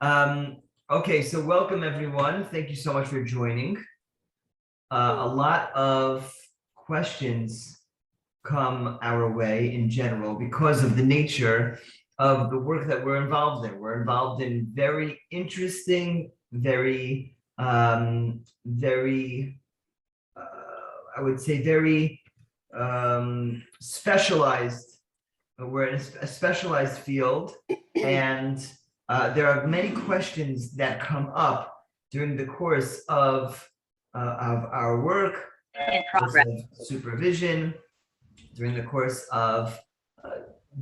Okay, so welcome everyone. Thank you so much for joining. A lot of questions come our way in general because of the nature of the work that we're involved in. We're involved in very interesting, very, I would say very specialized. We're in a specialized field, and there are many questions that come up during the course of our work, of supervision, during the course of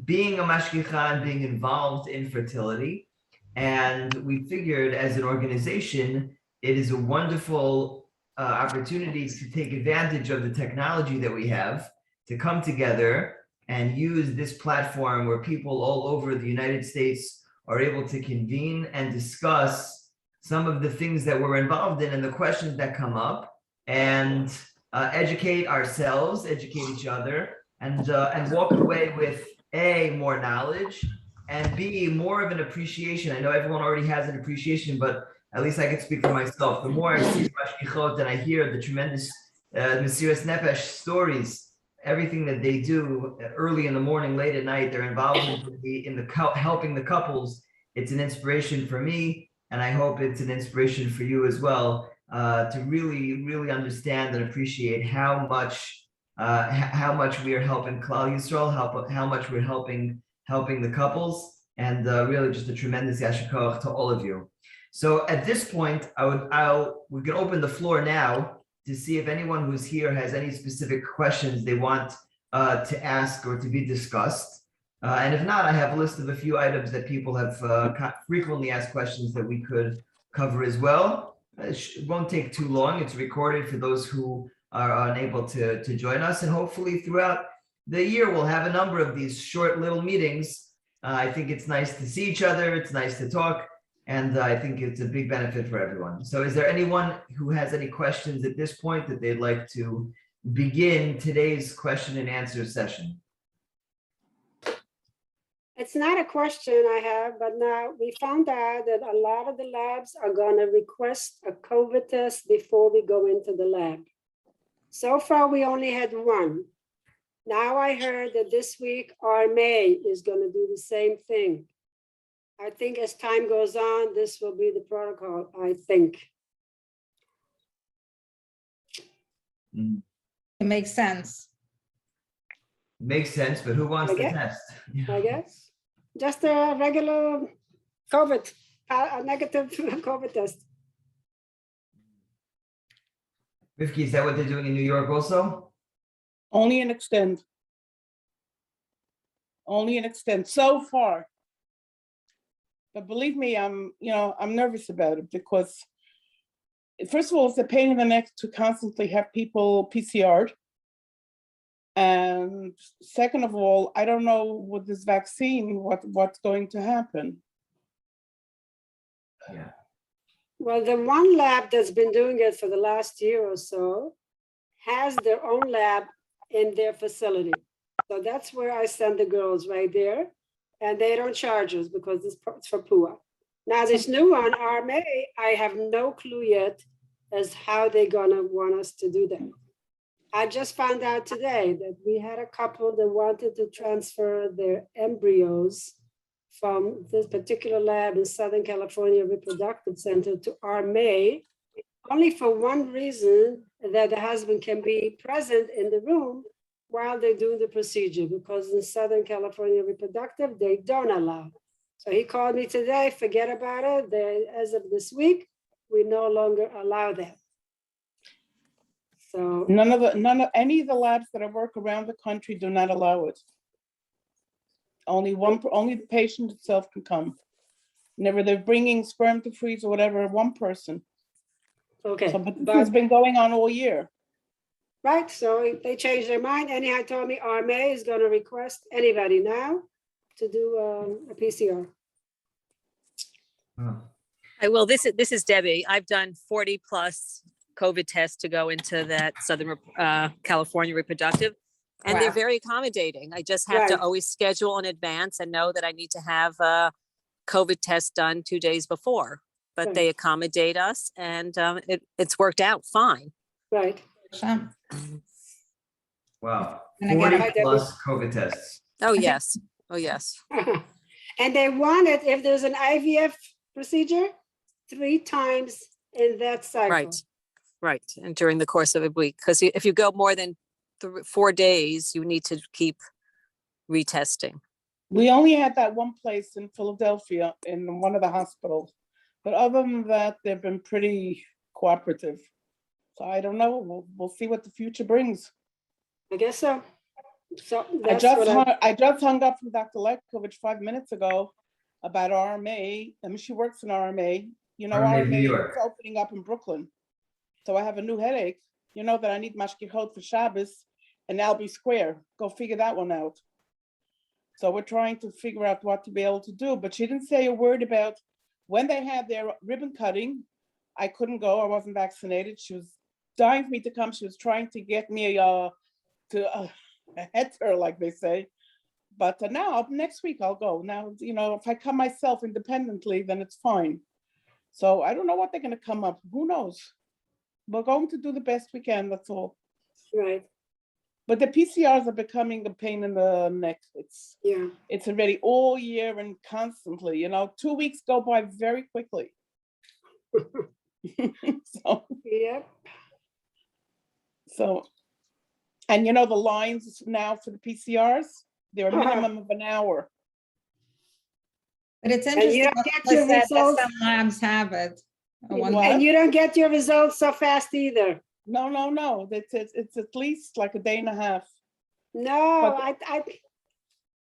being a mashgichah and being involved in fertility. And we figured as an organization, it is a wonderful opportunity to take advantage of the technology that we have to come together and use this platform where people all over the United States are able to convene and discuss some of the things that we're involved in and the questions that come up, and educate ourselves, educate each other, and walk away with A, more knowledge, and B, more of an appreciation. I know everyone already has an appreciation, but at least I can speak for myself. The more I see Mashgichot and I hear the tremendous Mesiras Nefesh stories, everything that they do early in the morning, late at night, they're involved in the helping the couples. It's an inspiration for me, and I hope it's an inspiration for you as well, to really understand and appreciate how much we are helping Klal Yisrael, how much we're helping the couples, and really just a tremendous yasher koach to all of you. So at this point, we can open the floor now to see if anyone who's here has any specific questions they want to ask or to be discussed. And if not, I have a list of a few items that people have frequently asked questions that we could cover as well. It won't take too long. It's recorded for those who are unable to join us. And hopefully throughout the year, we'll have a number of these short little meetings. I think it's nice to see each other. It's nice to talk. And I think it's a big benefit for everyone. So is there anyone who has any questions at this point that they'd like to begin today's question and answer session? It's not a question I have, but now we found out that a lot of the labs are going to request a COVID test before we go into the lab. So far, we only had one. Now I heard that this week, RMA is going to do the same thing. I think as time goes on, this will be the protocol, I think. It makes sense. Makes sense, but who wants the test? I guess. Just a regular COVID, a negative COVID test. Rivki, is that what they're doing in New York also? Only an extent. Only an extent so far. But believe me, I'm nervous about it because, first of all, it's a pain in the neck to constantly have people PCR'd. And second of all, I don't know with this vaccine, what's going to happen. Yeah. Well, the one lab that's been doing it for the last year or so has their own lab in their facility. So that's where I send the girls right there. And they don't charge us because it's for PUA. Now this new one, RMA, I have no clue yet as how they're gonna want us to do that. I just found out today that we had a couple that wanted to transfer their embryos from this particular lab in Southern California Reproductive Center to RMA, only for one reason, that the husband can be present in the room while they're doing the procedure, because in Southern California Reproductive, they don't allow. So he called me today, forget about it. As of this week, we no longer allow that. So any of the labs that I work around the country do not allow it. Only the patient itself can come. Never they're bringing sperm to freeze or whatever, one person. Okay. So, but this has been going on all year. Right, so they changed their mind. Anyhow, told me RMA is going to request anybody now to do a PCR. I will. This is Debbie. I've done 40 plus COVID tests to go into that Southern California Reproductive, and they're very accommodating. I just have to always schedule in advance and know that I need to have COVID test done 2 days before, but they Right. accommodate us and it's worked out fine. Right. Hashem. Wow, And I get 40 it. plus COVID tests. Oh, yes. Oh, yes. And they want it, if there's an IVF procedure, 3 times in that cycle. Right. Right. And during the course of a week, because if you go more than 4 days, you need to keep retesting. We only had that one place in Philadelphia in one of the hospitals. But other than that, they've been pretty cooperative. So I don't know. We'll see what the future brings. I guess so. So I that's what I just hung up from Dr. Lekovich 5 minutes ago about RMA. I mean, she works in RMA. You know, RMA New RMA York. is opening up in Brooklyn. So I have a new headache. You know that I need Mashgichot for Shabbos and Albee Square. Go figure that one out. So we're trying to figure out what to be able to do. But she didn't say a word about when they had their ribbon cutting. I couldn't go. I wasn't vaccinated. She was dying for me to come. She was trying to get me to head her, like they say. But now, next week, I'll go. Now, you know, if I come myself independently, then it's fine. So I don't know what they're going to come up. Who knows? We're going to do the best we can. That's all. right. But the PCRs are becoming a pain in the neck. Yeah. It's already all year and constantly. You know, 2 weeks go by very quickly. Yep. So, and you know, the lines now for the PCRs, they're a minimum of an hour. But it's you interesting. don't what get Melissa your said, that results. some labs have it. I wonder- What? And you don't get your results so fast either. No. It's at least like a day and a half. No, But-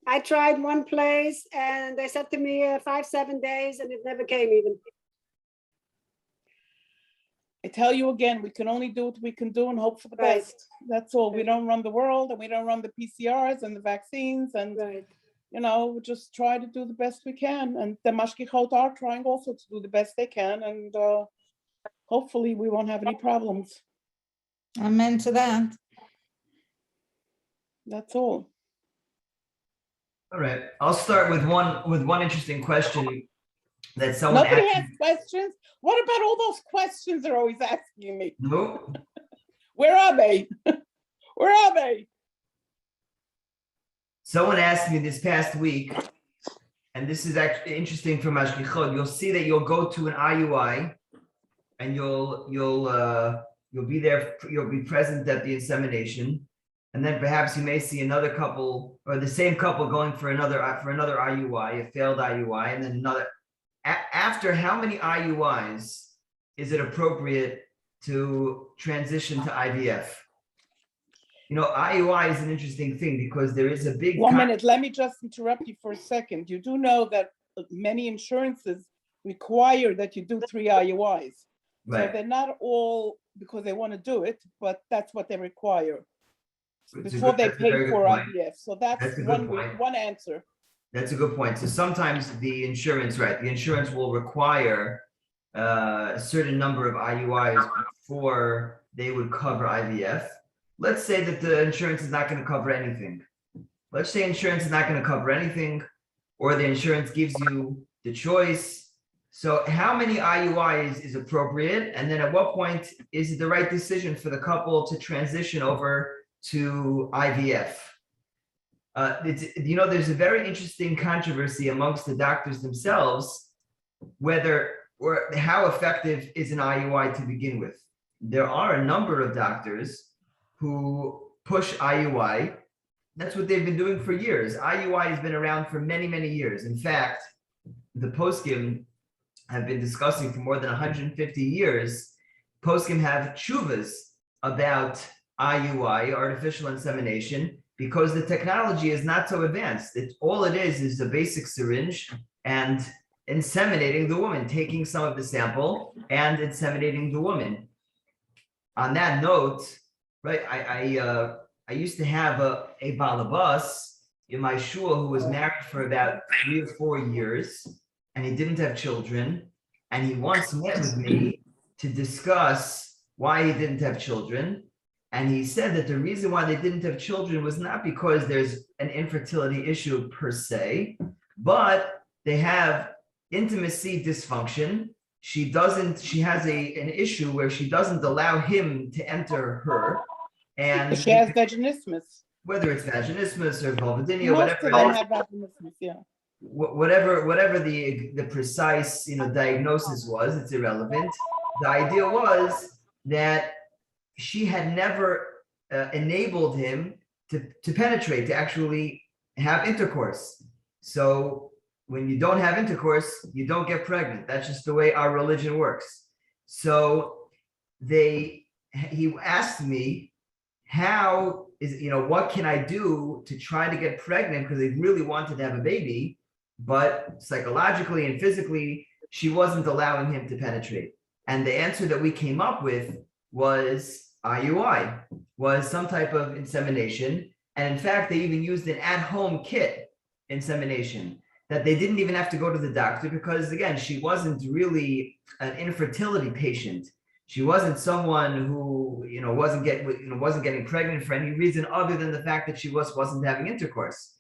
I tried one place and they said to me 5-7 days and it never came even. I tell you again, we can only do what we can do and hope for the Right. best. That's all. We Right. don't run the world and we don't run the PCRs and the vaccines and, Right. you know, we just try to do the best we can. And the Mashgichot are trying also to do the best they can. And hopefully we won't have any problems. Amen to that. That's all. All right, I'll start with one interesting question that someone Nobody asked. has questions. What about all those questions they're always asking me? No, Where are they? Where are they? someone asked me this past week, and this is actually interesting for Mashgichot. You'll see that you'll go to an IUI, and you'll be there. You'll be present at the insemination, and then perhaps you may see another couple or the same couple going for another IUI, a failed IUI, and then another. After how many IUIs is it appropriate to transition to IVF? You know, IUI is an interesting thing because there is a big. 1 minute, let me just interrupt you for a second. You do know that many insurances require that you do 3 IUIs. So Right. they're not all because they want to do it, but that's what they require It's a before good- they that's a pay very good for point. IVF. So that's That's a good point. one answer. That's a good point. So sometimes the insurance, right? The insurance will require a certain number of IUIs before they would cover IVF. Let's say that the insurance is not going to cover anything. Let's say insurance is not going to cover anything, or the insurance gives you the choice. So how many IUIs is appropriate? And then at what point is it the right decision for the couple to transition over to IVF? There's a very interesting controversy amongst the doctors themselves, whether or how effective is an IUI to begin with. There are a number of doctors who push IUI. That's what they've been doing for years. IUI has been around for many, many years. In fact, the poskim have been discussing for more than 150 years. Poskim have tshuvas about IUI, artificial insemination, because the technology is not so advanced. All it is a basic syringe and inseminating the woman, taking some of the sample and inseminating the woman. On that note, right, I used to have a balabas in my shul who was married for about 3 or 4 years, and he didn't have children. And he once met with me to discuss why he didn't have children. And he said that the reason why they didn't have children was not because there's an infertility issue per se, but they have intimacy dysfunction. She has an issue where she doesn't allow him to enter her. And She has vaginismus. whether it's vaginismus or vulvodynia, Most whatever of it them is, have vaginismus, yeah. whatever the precise diagnosis was, it's irrelevant. The idea was that she had never enabled him to penetrate, to actually have intercourse. So when you don't have intercourse, you don't get pregnant. That's just the way our religion works. So he asked me, what can I do to try to get pregnant? Because they really wanted to have a baby, but psychologically and physically, she wasn't allowing him to penetrate. And the answer that we came up with was IUI, was some type of insemination. And in fact, they even used an at-home kit insemination that they didn't even have to go to the doctor because, again, she wasn't really an infertility patient. She wasn't someone who, wasn't getting pregnant for any reason other than the fact that she wasn't having intercourse.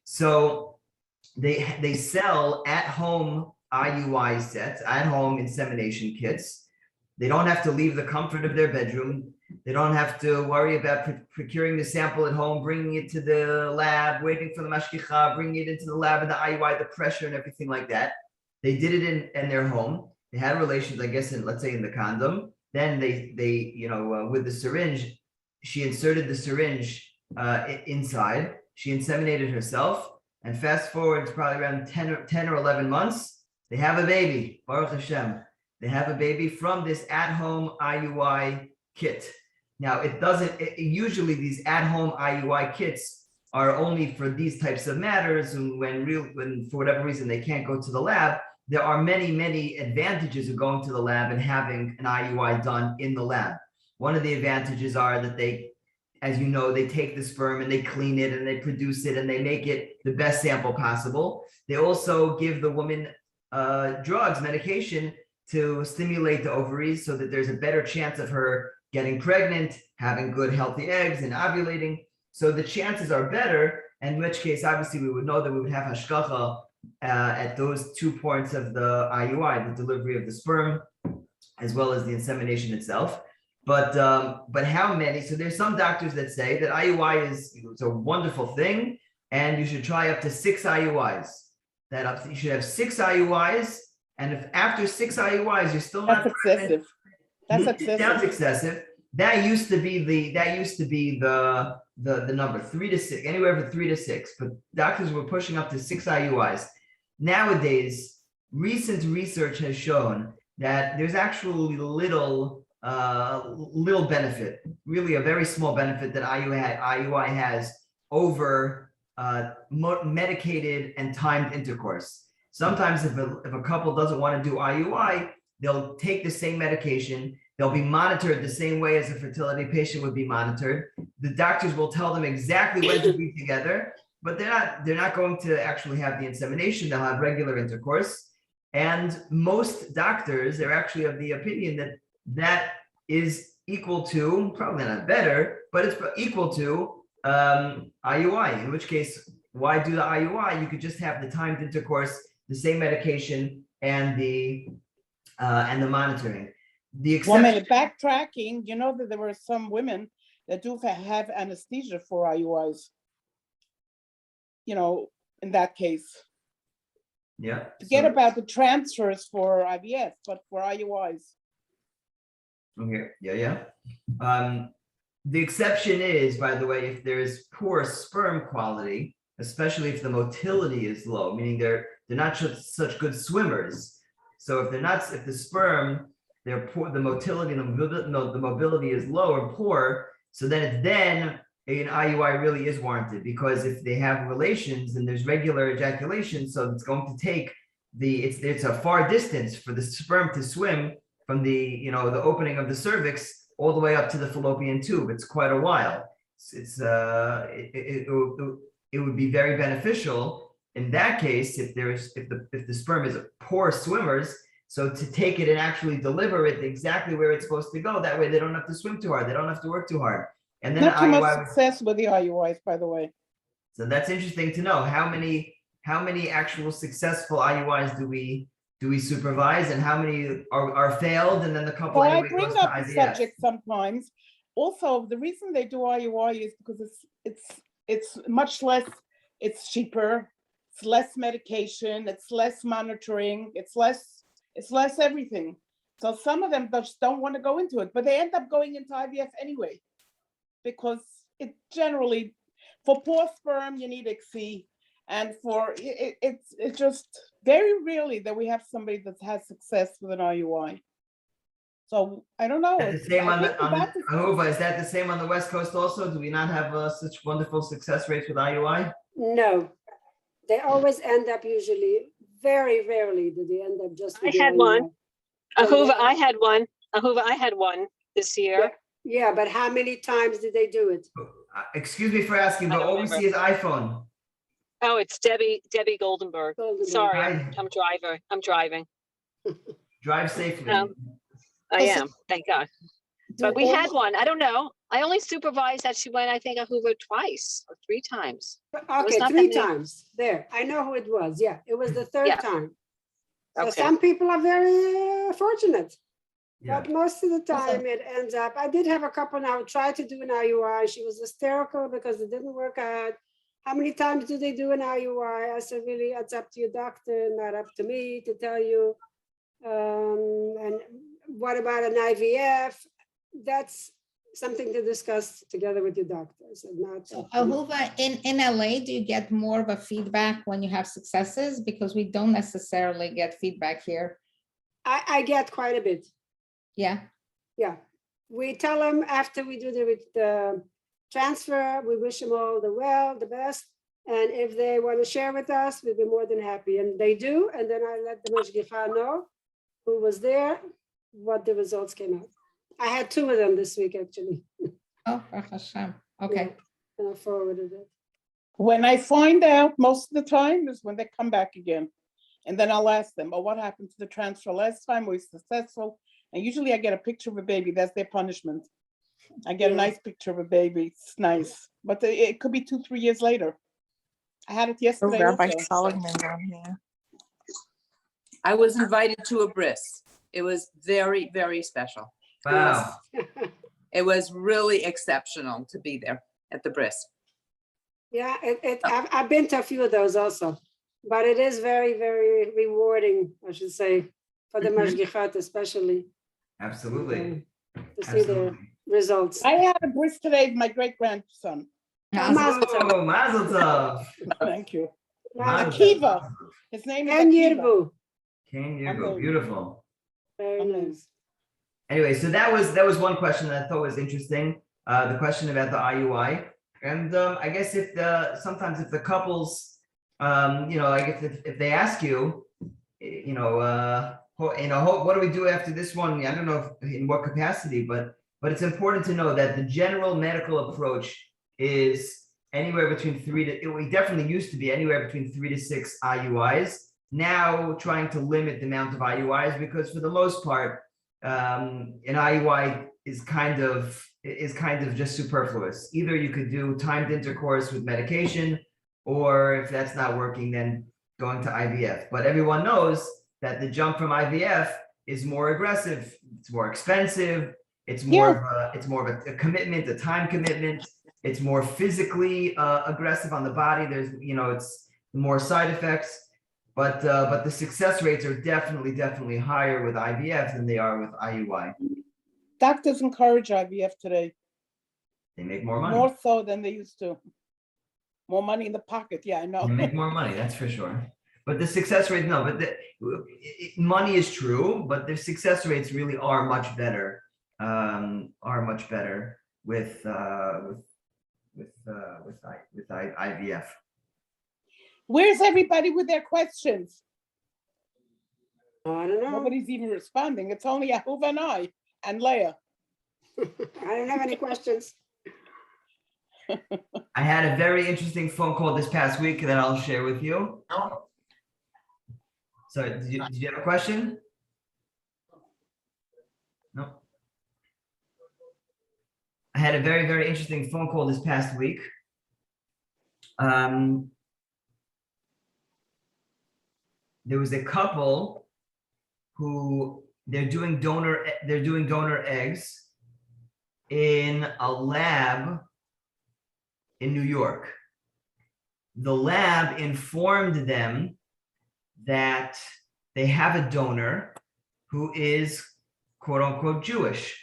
So they sell at-home IUI sets, at-home insemination kits. They don't have to leave the comfort of their bedroom. They don't have to worry about procuring the sample at home, bringing it to the lab, waiting for the Mashgichot, bringing it into the lab and the IUI, the pressure and everything like that. They did it in their home. They had relations, I guess, let's say in the condom. Then they with the syringe, she inserted the syringe inside. She inseminated herself. And fast forward, it's probably around 10 or 11 months. They have a baby, Baruch Hashem. They have a baby from this at-home IUI kit. Now, usually these at-home IUI kits are only for these types of matters. And when for whatever reason they can't go to the lab, there are many, many advantages of going to the lab and having an IUI done in the lab. One of the advantages are that they, as you know, they take the sperm and they clean it and they produce it and they make it the best sample possible. They also give the woman drugs, medication to stimulate the ovaries so that there's a better chance of her getting pregnant, having good healthy eggs and ovulating. So the chances are better, in which case, obviously, we would know that we would have hashgacha at those 2 points of the IUI, the delivery of the sperm, as well as the insemination itself. But how many? So there's some doctors that say that IUI it's a wonderful thing, and you should try up to 6 IUIs. You should have 6 IUIs, and if after 6 IUIs you're still not excessive. That's excessive. It sounds excessive. That used to be the number 3 to 6, anywhere from 3 to 6. But doctors were pushing up to 6 IUIs. Nowadays, recent research has shown that there's actually little benefit, really a very small benefit that IUI has over medicated and timed intercourse. Sometimes if a couple doesn't want to do IUI, they'll take the same medication. They'll be monitored the same way as a fertility patient would be monitored. The doctors will tell them exactly when to be together, but they're not going to actually have the insemination. They'll have regular intercourse. And most doctors are actually of the opinion that is equal to, probably not better, but it's equal to IUI, in which case, why do the IUI? You could just have the timed intercourse, the same medication, and the monitoring. The exception. 1 minute, backtracking, you know that there were some women that do have anesthesia for IUIs. In that case. Yeah. Forget about the transfers for IVF, but for IUIs. Okay. Yeah. The exception is, by the way, if there is poor sperm quality, especially if the motility is low, meaning they're not such good swimmers. So if the sperm, they're poor, the motility and the mobility is low or poor, so then an IUI really is warranted, because if they have relations and there's regular ejaculation, so it's going to take it's a far distance for the sperm to swim from the the opening of the cervix all the way up to the fallopian tube. It's quite a while. It would be very beneficial in that case if the sperm is poor swimmers, so to take it and actually deliver it exactly where it's supposed to go. That way they don't have to swim too hard. They don't have to work too hard. And then not too much success with the IUIs, by the way. So that's interesting to know. How many actual successful IUIs do we do we supervise, and how many are failed, and then the couple So I anyway bring goes to up the IVF? subject sometimes. Also, the reason they do IUI is because it's much less, it's cheaper, it's less medication, it's less monitoring, it's less everything. So some of them just don't want to go into it, but they end up going into IVF anyway. Because it generally, for poor sperm, you need XC. And for, it's just very rarely that we have somebody that has success with an IUI. So I don't know. Is that the same on the, Ahuva, is that the same on the West Coast also? Do we not have such wonderful success rates with IUI? No, they always end up usually, very rarely do they end up just. I with the had one. IUI. Ahuva, I had one. Ahuva, I had one this year. Yeah, but how many times did they do it? Excuse me for asking, I but don't all we remember. see is iPhone. Oh, it's Debbie Goldenberg. Goldenberg. Sorry, Hi. I'm driving. Drive safely. I am, thank God. But we had one. I don't know. I only supervised that she went, I think, Ahuva twice or 3 times. Okay, not that 3 many. times. There, I know who it was. Yeah, it was the 3rd Yeah. time. So Okay. some people are very fortunate. Yeah. But most of the time it ends up, I did have a couple now try to do an IUI. She was hysterical because it didn't work out. How many times do they do an IUI? I said, really, it's up to your doctor, not up to me to tell you. And what about an IVF? That's something to discuss together with your doctor. So not. So Ahuva, in LA, do you get more of a feedback when you have successes? Because we don't necessarily get feedback here. I get quite a bit. Yeah. Yeah, we tell them after we do the transfer, we wish them all the best. And if they want to share with us, we'd be more than happy. And they do. And then I let the Mashgichot know who was there, what the results came out. I had 2 of them this week, actually. Oh, Baruch Hashem. Okay. Yeah, and I forwarded it. When I find out, most of the time is when they come back again. And then I'll ask them, oh, what happened to the transfer last time? Was it successful? And usually I get a picture of a baby. That's their punishment. I get a Yeah. nice picture of a baby. It's nice. But it could be 2-3 years later. I had it yesterday. Rabbi also. Solomon down here. I was invited to a bris. It was very, very special. Wow. It was really exceptional to be there at the bris. Yeah, I've been to a few of those also, but it is very, very rewarding, I should say, for the Mashgichot especially. Absolutely. To see the Absolutely. results. I had a bris today with my great-grandson. Mazel tov. Oh, Mazel Tov. Thank you. Mazel tov. Akiva. His name is And Akiva. Yirbu. King Yirgo, beautiful. Very Amen. nice. Anyway, so that was one question that I thought was interesting. The question about the IUI, and I guess sometimes if the couples, I guess if they ask you, what do we do after this one? I don't know in what capacity, but it's important to know that the general medical approach is anywhere between we definitely used to be anywhere between 3 to 6 IUIs. Now trying to limit the amount of IUIs because for the most part, an IUI is kind of just superfluous. Either you could do timed intercourse with medication, or if that's not working, then going to IVF. But everyone knows that the jump from IVF is more aggressive. It's more expensive. It's more of a commitment, a time commitment. It's more physically aggressive on the body. There's it's more side effects. But the success rates are definitely higher with IVF than they are with IUI. Doctors encourage IVF today, They make more money. more so than they used to. More money in the pocket. Yeah, I know. They make more money, that's for sure. But the success rate, no, but money is true, but the success rates really are much better. With IVF. Where's everybody with their questions? I don't know. Nobody's even responding. It's only Ahuva and I and Leah. I don't have any questions. I had a very interesting phone call this past week that I'll share with you. So did you have a question? No. I had a very, very interesting phone call this past week. There was a couple who they're doing donor eggs in a lab in New York. The lab informed them that they have a donor who is quote unquote Jewish.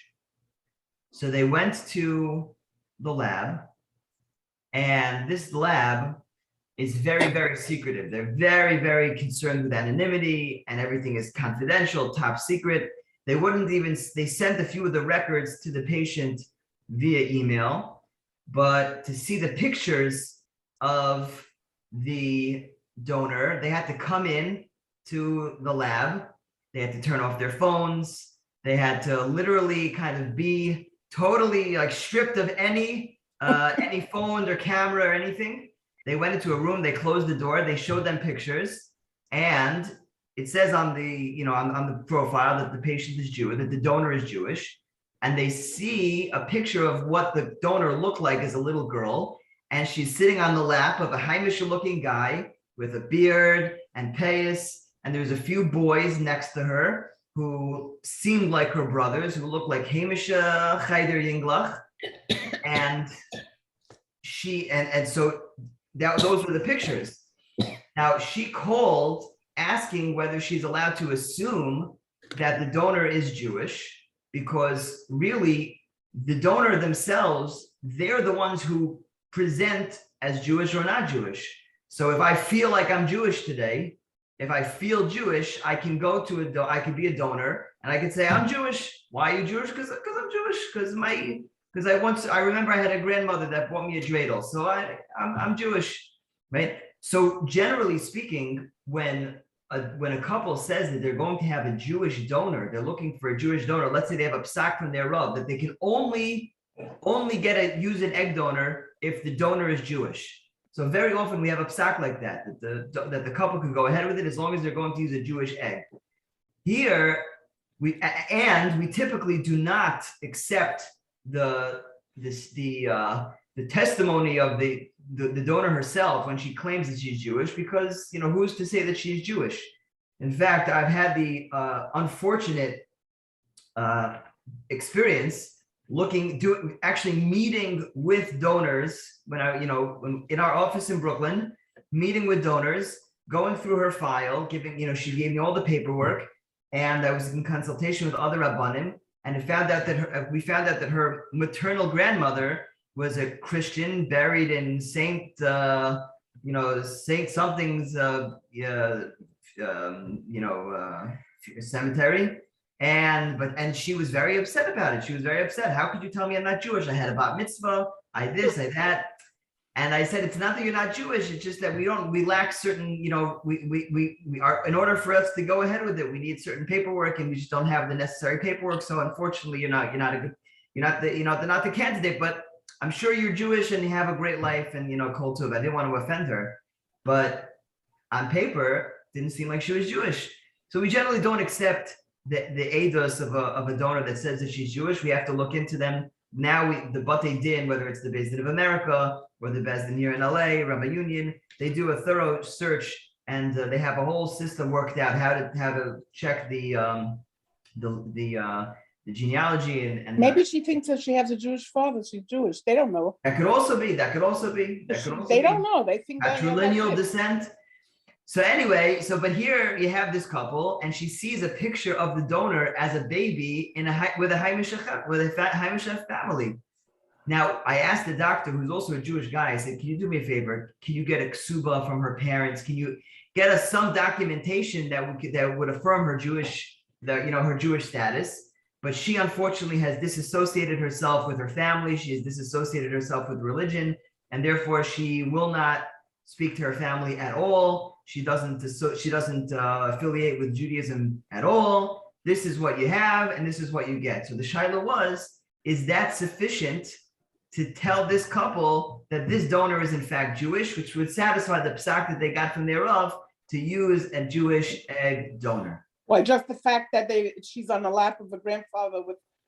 So they went to the lab, and this lab is very, very secretive. They're very, very concerned with anonymity, and everything is confidential, top secret. They sent a few of the records to the patient via email, but to see the pictures of the donor, they had to come in to the lab. They had to turn off their phones. They had to literally kind of be totally like stripped of any phone or camera or anything. They went into a room, they closed the door, they showed them pictures, and it says on the profile that the patient is Jewish, that the donor is Jewish, and they see a picture of what the donor looked like as a little girl, and she's sitting on the lap of a Haimisha looking guy with a beard and payas, and there's a few boys next to her who seemed like her brothers, who looked like Haimisha Chayder Yinglach, and so those were the pictures. Now she called asking whether she's allowed to assume that the donor is Jewish, because really the donor themselves, they're the ones who present as Jewish or not Jewish. So if I feel like I'm Jewish today, if I feel Jewish, I can go to I could be a donor and I could say, I'm Jewish. Why are you Jewish? Because I'm Jewish, because I remember I had a grandmother that bought me a dreidel. So I'm Jewish, right? So generally speaking, when a couple says that they're going to have a Jewish donor, they're looking for a Jewish donor, let's say they have a psak from their Rav, that they can only use an egg donor if the donor is Jewish. So very often we have a psak like that the couple can go ahead with it as long as they're going to use a Jewish egg. Here, we typically do not accept the testimony of the donor herself when she claims that she's Jewish, because who's to say that she's Jewish? In fact, I've had the unfortunate experience actually meeting with donors when in our office in Brooklyn, meeting with donors, going through her file, she gave me all the paperwork, and I was in consultation with other rabbanim, and we found out that her maternal grandmother was a Christian buried in Saint something's cemetery. And she was very upset about it. She was very upset. How could you tell me I'm not Jewish? I had a bat mitzvah, I this, I that. And I said, it's not that you're not Jewish, it's just that we lack certain, we are, in order for us to go ahead with it, we need certain paperwork, and we just don't have the necessary paperwork. So unfortunately, you're not the candidate, but I'm sure you're Jewish and you have a great life, and kol tov. I didn't want to offend her, but on paper, didn't seem like she was Jewish. So we generally don't accept the eidos of a donor that says that she's Jewish. We have to look into them. Now the Batei Din, whether it's the Beis Din of America or the Beis Din here in LA, Rabbi Union, they do a thorough search, and they have a whole system worked out how to check the genealogy and Maybe she thinks that she has a Jewish father. She's Jewish. They don't know. That could also be. They don't know. They think patrilineal descent. So anyway, but here you have this couple, and she sees a picture of the donor as a baby with a Haimisha family. Now, I asked the doctor, who's also a Jewish guy, I said, can you do me a favor? Can you get a ksuba from her parents? Can you get us some documentation that would affirm her Jewish status? But she unfortunately has disassociated herself with her family. She has disassociated herself with religion, and therefore she will not speak to her family at all. She doesn't affiliate with Judaism at all. This is what you have, and this is what you get. So the shaila is that sufficient to tell this couple that this donor is in fact Jewish, which would satisfy the psak that they got from their Rav to use a Jewish egg donor? Why, just the fact that she's on the lap of a grandfather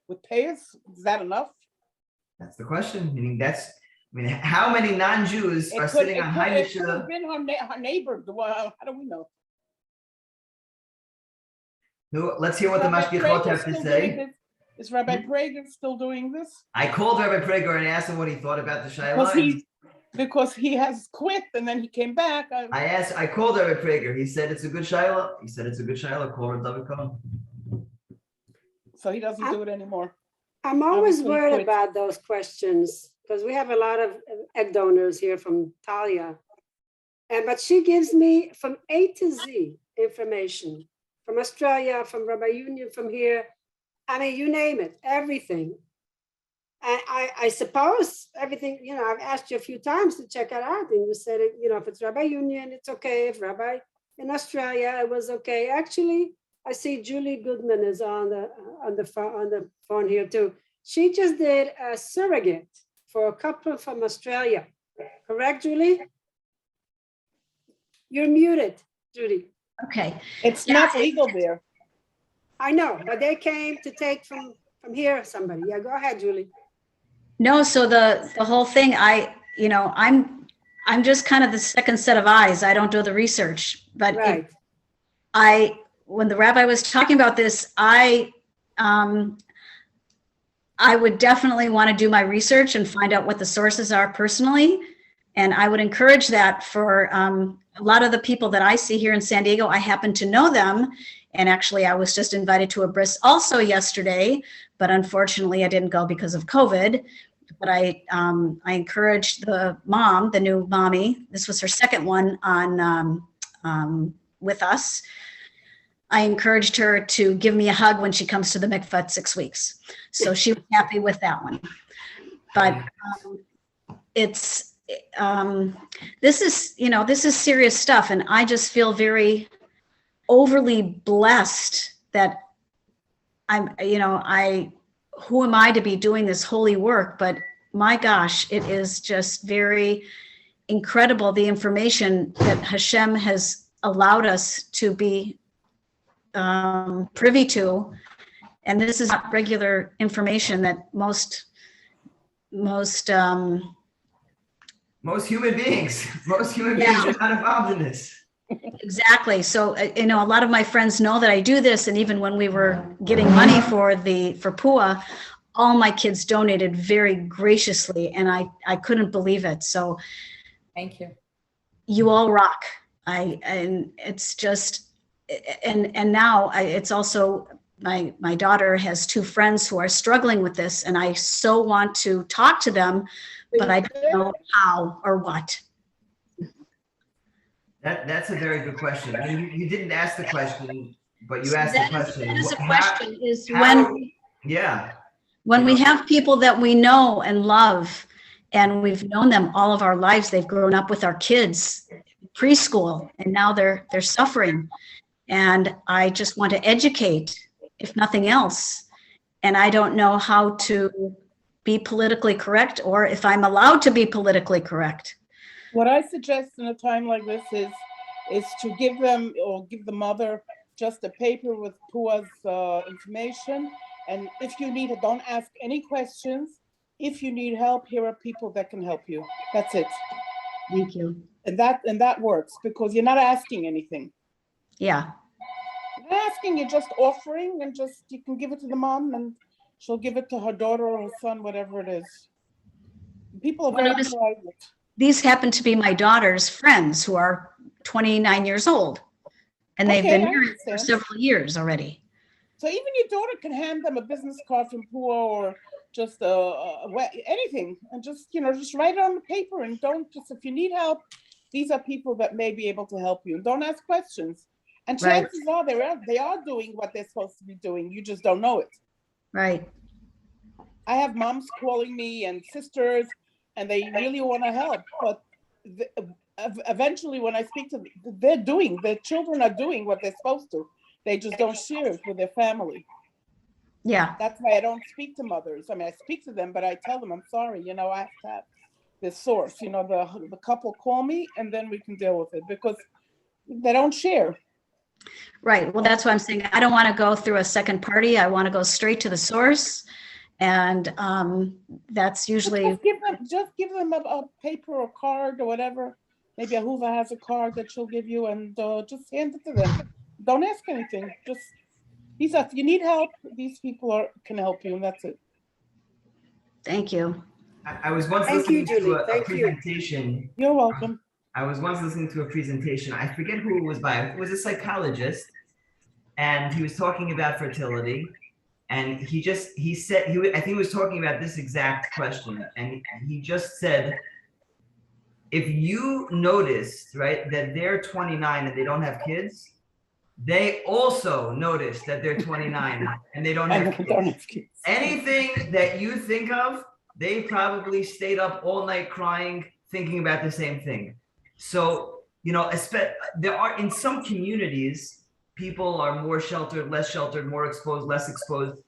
with payers, is that enough? That's the question. How many non-Jews are sitting on Haimisha? It could have been her neighbor. How do we know? Let's hear what the Rabbi Mashgichot Prager have to still say. doing this? Is Rabbi Prager still doing this? I called Rabbi Prager and asked him what he thought about the Because Shaila. because he has quit and then he came back. I called Rabbi Prager. He said it's a good Shaila. He said it's a good Shaila. Call her David Cohen. So he doesn't do it anymore. I'm always Obviously worried quit. about those questions because we have a lot of egg donors here from Talia. But she gives me from A to Z information from Australia, from Rabbi Union, from here. I mean, you name it, everything. And I suppose everything, I've asked you a few times to check it out. And you said, if it's Rabbi Union, it's okay. If Rabbi in Australia, it was okay. Actually, I see Julie Goodman is on the phone here too. She just did a surrogate for a couple from Australia. Correct, Julie? You're muted, Judy. Okay, It's not legal there. I know, but they came to take from here somebody. Yeah, go ahead, Julie. no, so the whole thing, I'm just kind of the second set of eyes. I don't do the research, but Right. when the rabbi was talking about this, I would definitely want to do my research and find out what the sources are personally. And I would encourage that for a lot of the people that I see here in San Diego. I happen to know them. And actually, I was just invited to a bris also yesterday, but unfortunately I didn't go because of COVID. But I encouraged the mom, the new mommy, this was her second one on with us. I encouraged her to give me a hug when she comes to the mikvah at 6 weeks. So she was happy with that one. But this is serious stuff. And I just feel very overly blessed that who am I to be doing this holy work? But my gosh, it is just very incredible, the information that Hashem has allowed us to be privy to. And this is not regular information that most human beings are not involved in this. Exactly. So, a lot of my friends know that I do this. And even when we were getting money for PUA, all my kids donated very graciously. And I couldn't believe it. So Thank you. you all rock. And it's just, and now it's also, my daughter has 2 friends who are struggling with this. And I so want to talk to them, but I don't know how or what. That's a very good question. I mean, you didn't ask the question, but you asked the question. That is a How- question, is how- yeah. when we have people that we know and love, and we've known them all of our lives, they've grown up with our kids, preschool, and now they're suffering. And I just want to educate, if nothing else. And I don't know how to be politically correct, or if I'm allowed to be politically correct. What I suggest in a time like this is to give them or give the mother just a paper with PUA's information. And if you need it, don't ask any questions. If you need help, here are people that can help you. That's it. Thank you. And that works because you're not asking anything. Yeah. You're not asking, you're just offering, and just you can give it to the mom and she'll give it to her daughter or her son, whatever it is. People are very private. These happen to be my daughter's friends who are 29 years old, and they've been married for several years already. So even your daughter can hand them a business card from PUA or just anything, and just write it on the paper, and if you need help, these are people that may be able to help you. And don't ask questions. And chances are they are doing what they're supposed to be doing. You just don't know it. Right. I have moms calling me and sisters, and they really want to help, but eventually when I speak to them, their children are doing what they're supposed to. They just don't share it with their family. Yeah. That's why I don't speak to mothers. I mean, I speak to them, but I tell them, I'm sorry, I have to have this source, the couple call me and then we can deal with it, because they don't share. Right. Well, that's why I'm saying I don't want to go through a second party. I want to go straight to the source. And that's usually just give them a paper or card or whatever. Maybe Ahuva has a card that she'll give you, and just hand it to them. Don't ask anything. Just He said, if you need help, these people can help you, and that's it. Thank you. I was once Thank you, listening to Julie. a Thank you. presentation. You're welcome. I was once listening to a presentation. I forget who it was by. It was a psychologist, and he was talking about fertility. And he said, I think he was talking about this exact question. And he just said, if you noticed, right, that they're 29 and they don't have kids, they also notice that they're 29 and they don't And have I don't kids. have kids. Anything that you think of, they probably stayed up all night crying, thinking about the same thing. So, you know, there are, in some communities, people are more sheltered, less sheltered, more exposed, less exposed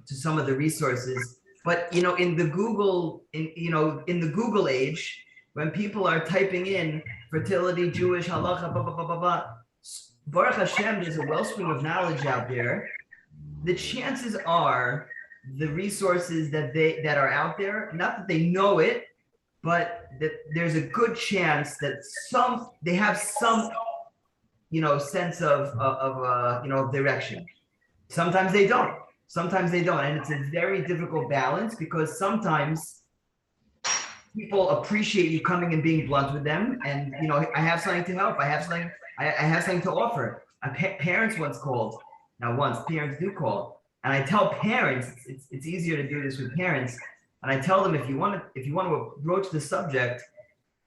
to some of the resources. But, you know, in the Google age, when people are typing in fertility, Jewish, halacha, blah, blah, blah, blah, blah, Baruch Hashem, there's a wellspring of knowledge out there. The chances are the resources that are out there, not that they know it, but that there's a good chance that they have some, you know, sense of direction. Sometimes they don't. And it's a very difficult balance, because sometimes people appreciate you coming and being blunt with them, and you know, I have something to help. I have something to offer. Parents once called. Now, parents do call, and I tell parents it's easier to do this with parents, and I tell them if you want to approach the subject,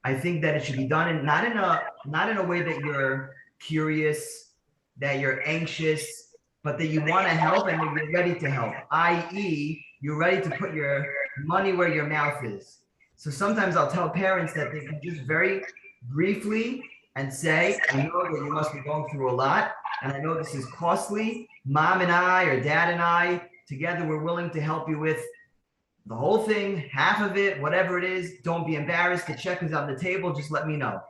I think that it should be done not in a way that you're curious, that you're anxious, but that you want to help and that you're ready to help. I.e., you're ready to put your money where your mouth is. So sometimes I'll tell parents that they can just very briefly and say, I know that you must be going through a lot, and I know this is costly. Mom and I, or dad and I, together, we're willing to help you with the whole thing, half of it, whatever it is. Don't be embarrassed. The check is on the table. Just let me know.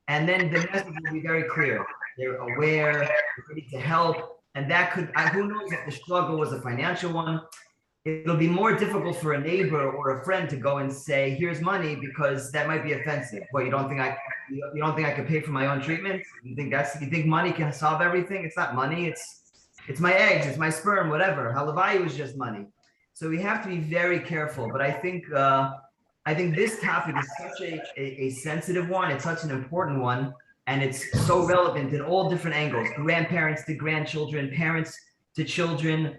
And then the message will be very clear. They're aware, they're ready to help. And that who knows if the struggle was a financial one. It'll be more difficult for a neighbor or a friend to go and say, here's money, because that might be offensive. What, you don't think I could pay for my own treatment? You think money can solve everything? It's not money. It's my eggs, it's my sperm, whatever. Halavai is just money. So we have to be very careful. But I think this topic is such a sensitive one. It's such an important one. And it's so relevant in all different angles: grandparents to grandchildren, parents to children,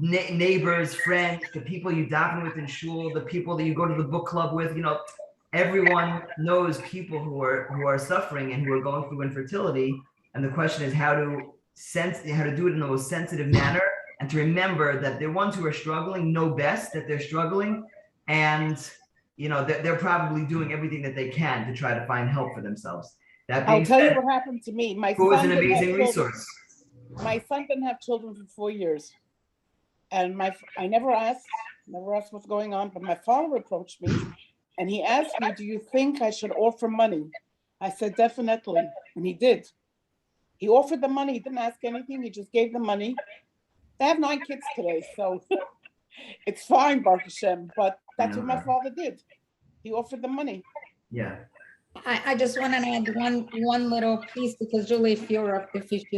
neighbors, friends, the people you daven with in shul, the people that you go to the book club with. You know, everyone knows people who are suffering and who are going through infertility. And the question is how to do it in the most sensitive manner, and to remember that the ones who are struggling know best that they're struggling, and you know, they're probably doing everything that they can to try to find help for themselves. That being I'll tell you said, what happened to me. My who is son an didn't have amazing children. resource. My son didn't have children for 4 years. And I never asked what's going on, but my father approached me and he asked me, do you think I should offer money? I said, definitely. And he did. He offered the money. He didn't ask anything. He just gave the money. They have 9 kids today, so it's fine, Baruch Hashem. But that's what my father did. He offered the money. Yeah. I just want to add one little piece, because Julie, if your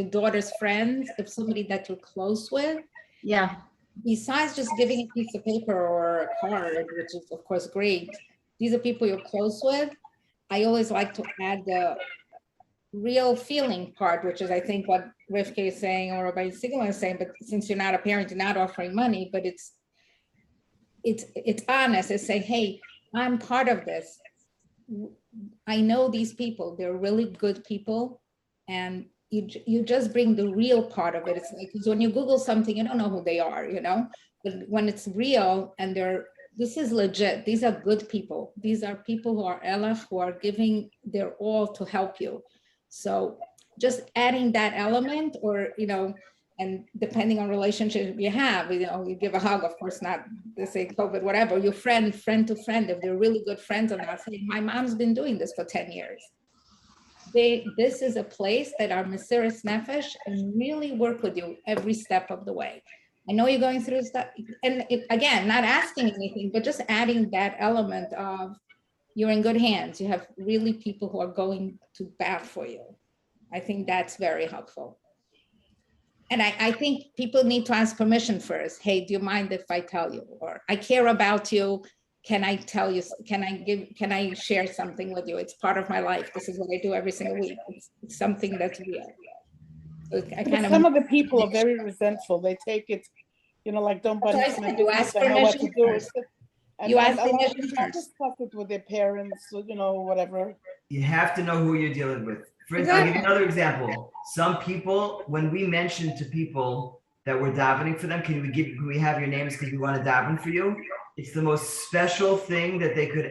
daughter's friends, if somebody that you're close with, Yeah. besides just giving a piece of paper or a card, which is of course great, these are people you're close with. I always like to add the real feeling part, which is I think what Rivka is saying or Rabbi Sigel is saying, but since you're not a parent, you're not offering money, but it's honest. It's saying, hey, I'm part of this. I know these people, they're really good people, and you just bring the real part of it. It's like, because when you Google something, you don't know who they are, you know, but when it's real and this is legit, these are good people. These are people who are Elach, who are giving their all to help you. So just adding that element, or, you know, and depending on relationship you have, you know, you give a hug, of course, not to say COVID, whatever, your friend to friend, if they're really good friends, and not saying, my mom's been doing this for 10 years. This is a place that are Mesiras Nefesh and really work with you every step of the way. I know you're going through stuff, and again, not asking anything, but just adding that element of you're in good hands. You have really people who are going to bat for you. I think that's very helpful. And I think people need to ask permission first. Hey, do you mind if I tell you? Or I care about you. Can I tell you? Can I share something with you? It's part of my life. This is what I do every single week. It's something that's real. So I But kind some of of the people are very resentful. They take it, like, don't butt into my you business. ask I know what to permission do. first. And You ask a lot of permission people first. discuss it with their parents, whatever. You have to know who you're dealing with. For instance, I'll give you another example. Some people, when we mention to people that we're davening for them, can we have your names because we want to daven for you? It's the most special thing that you could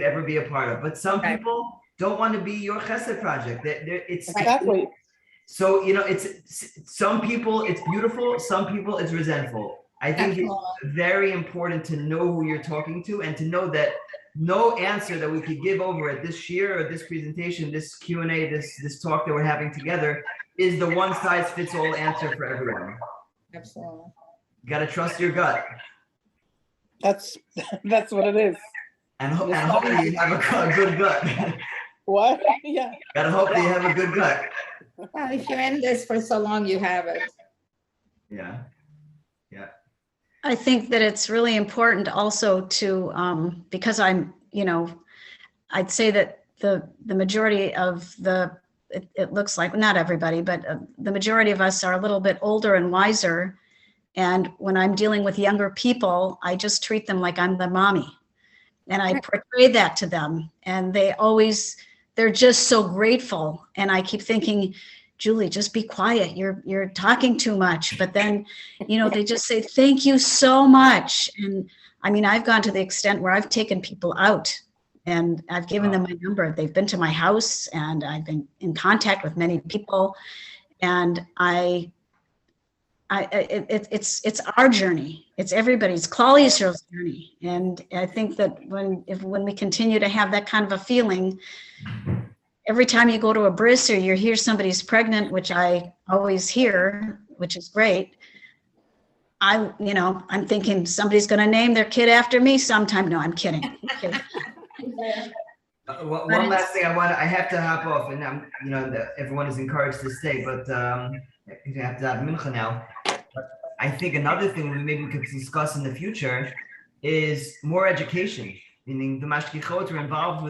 ever be a part of. But some Right. people don't want to be your chesed project. It's Exactly. so it's some people it's beautiful, some people it's resentful. I think Absolutely. it's very important to know who you're talking to and to know that no answer that we could give over at this shir or this presentation, this Q&A, this talk that we're having together is the one size fits all answer for everyone. Absolutely. You got to trust your gut. That's what it is. And hopefully you have a good gut. What? Yeah. Got to hope that you have a good gut. Well, if you're in this for so long, you have it. Yeah. I think that it's really important also to, because I'm, I'd say that the majority of it looks like, not everybody, but the majority of us are a little bit older and wiser. And when I'm dealing with younger people, I just treat them like I'm the mommy. And I portray that to them. And they're just so grateful. And I keep thinking, Julie, just be quiet. You're talking too much. But then, they just say, thank you so much. And I mean, I've gone to the extent where I've taken people out and I've given them my number. They've been to my house and I've been in contact with many people. And it's our journey. It's everybody's, Klal Yisrael's journey. And I think that when we continue to have that kind of a feeling, every time you go to a bris or you hear somebody's pregnant, which I always hear, which is great, I'm thinking somebody's going to name their kid after me sometime. No, I'm kidding. One last thing I have to hop off, and everyone is encouraged to stay, but you have to have mincha now. But I think another thing maybe we could discuss in the future is more education, meaning the Mashgichot are involved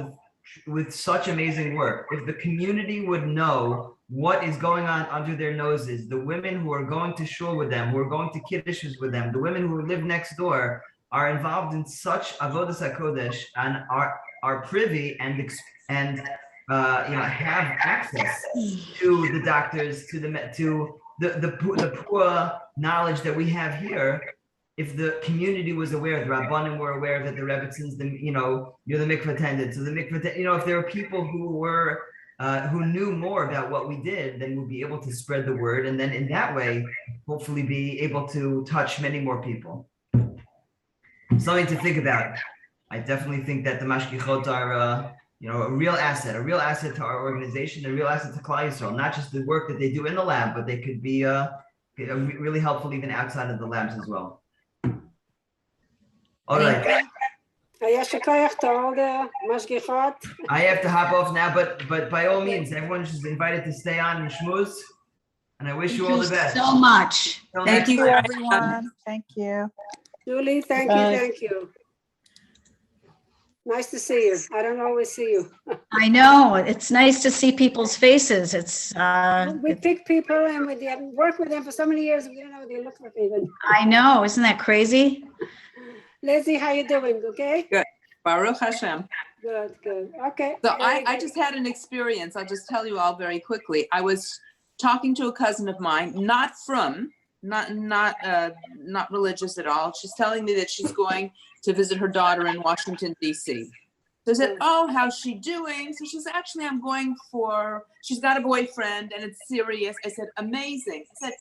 with such amazing work. If the community would know what is going on under their noses, the women who are going to shul with them, who are going to kiddushes with them, the women who live next door are involved in such avodas hakodesh and are privy and have access to the doctors, to the poor knowledge that we have here. If the community was aware, the Rabbanim were aware that the Rebbitzins, you're the mikveh attendant. So the mikveh, if there were people who knew more about what we did, then we'll be able to spread the word. And then in that way, hopefully be able to touch many more people. Something to think about. I definitely think that the Mashgichot are, a real asset to our organization, a real asset to Klal Yisrael, not just the work that they do in the lab, but they could be really helpful even outside of the labs as well. All right. To all the Mashgichot. I have to hop off now, but by all means, everyone is invited to stay on and schmooze. And I wish you all the best. So much. Till Thank next you, time. everyone. Thank you. Julie, thank you. Nice to see you. I don't always see you. I know. It's nice to see people's faces. It's We pick people and we work with them for so many years. We don't know what they look like even. I know. Isn't that crazy? Leslie, how you doing? Okay? Baruch Hashem. Good. Okay. So I just had an experience. I'll just tell you all very quickly. I was talking to a cousin of mine, not religious at all. She's telling me that she's going to visit her daughter in Washington, D.C. So I said, oh, how's she doing? So she's actually, she's got a boyfriend and it's serious. I said, amazing. I said,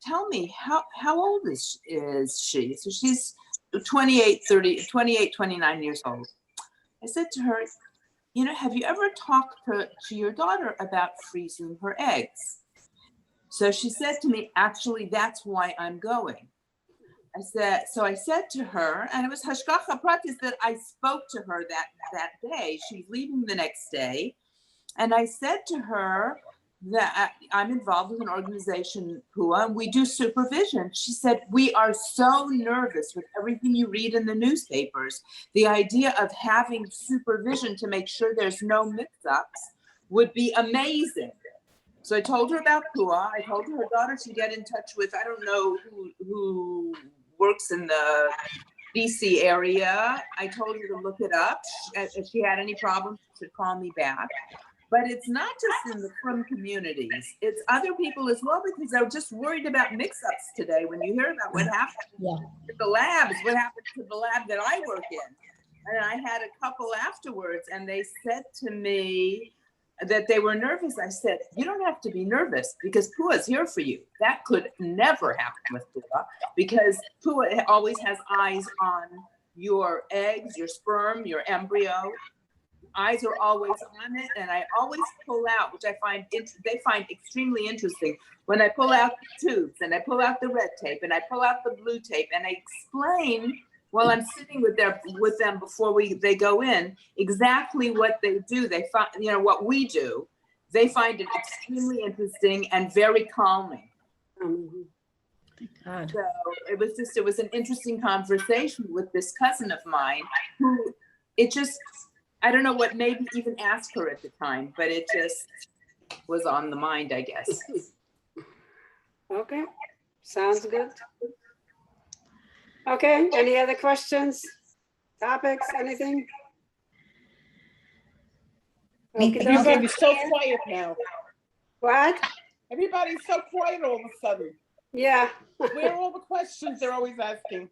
tell me, how old is she? So she's 29 years old. I said to her, have you ever talked to your daughter about freezing her eggs? So she said to me, actually, that's why I'm going. I said to her, and it was Hashgacha Pratis that I spoke to her that day. She's leaving the next day. And I said to her that, I'm involved with an organization, Pua, and we do supervision. She said, we are so nervous with everything you read in the newspapers. The idea of having supervision to make sure there's no mix-ups would be amazing. So I told her about Pua. I told her daughter to get in touch with, I don't know who works in the DC area. I told her to look it up. If she had any problems, she should call me back. But it's not just in the frum communities, it's other people as well, because they're just worried about mix-ups today. When you hear about what happened to the labs, what happened to the lab that I work in. And I had a couple afterwards, and they said to me that they were nervous. I said, you don't have to be nervous, because Pua is here for you. That could never happen with Pua, because Pua always has eyes on your eggs, your sperm, your embryo. Eyes are always on it, and I always pull out, which I find they find extremely interesting. When I pull out the tubes, and I pull out the red tape, and I pull out the blue tape, and I explain while I'm sitting with them before they go in exactly what they do. They find, what we do. They find it extremely interesting and very calming. God. So it was an interesting conversation with this cousin of mine who I don't know what made me even ask her at the time, but it just was on the mind, I guess. Okay, sounds good. Okay, any other questions, topics, anything? Me- Okay, Everybody's so quiet now. what? Everybody's so quiet all of a sudden. Yeah. Where are all the questions they're always asking?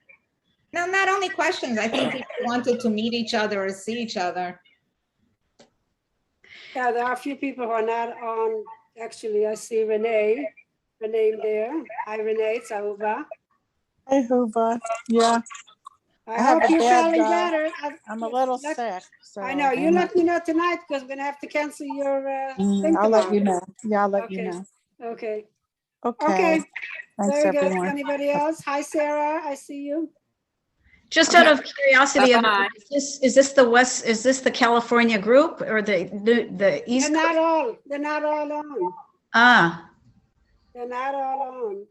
No, not only questions. I think people wanted to meet each other or see each other. Yeah, there are a few people who are not on. Actually, I see Renee there. Hi, Renee, it's Ahuva. Hey, Hoover. Yeah, I have hope a you're bad, feeling better. I'm a little sick. So I know. You let me know tonight, because we're gonna have to cancel your thing I'll let tomorrow. you know. Yeah, I'll let you Okay. know. Okay. Okay. Okay. Thanks, Very good. everyone. Anybody else? Hi, Sarah. I see you. Just out of curiosity, Bye-bye. is this the California group or the East? They're not all. They're not all on. Ah, They're not all on.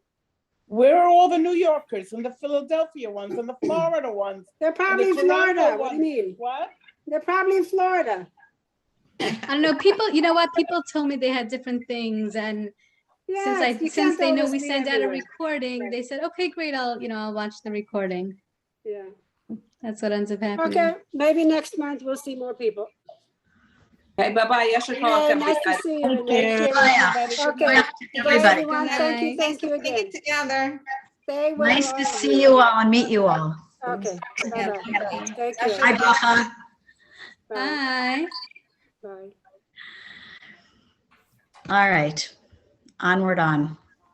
Where are all the New Yorkers and the Philadelphia ones and the Florida ones? They're and probably the in Florida. Toronto What do you ones? mean? What? They're probably in Florida. I don't know. People, you know what? People told me they had different things, and Yes, you since can't they know always we be send out a everywhere. recording, they said, "Okay, great. I'll watch the recording." Yeah. That's what ends up happening. Okay, maybe next month we'll see more people. Okay, bye-bye. Yasha Renee, nice to see you. Thank Renee. you. oh, yeah. Okay. Bye, Bye, everybody. everyone. Thank you. Nice Thank to you putting again. it together. Stay well. Nice all to of see you all and meet you all. Okay. Yeah, Bye-bye. Take Yasha, care. Hi, Bracha. Bye. Bye. Bye. All right, onward on.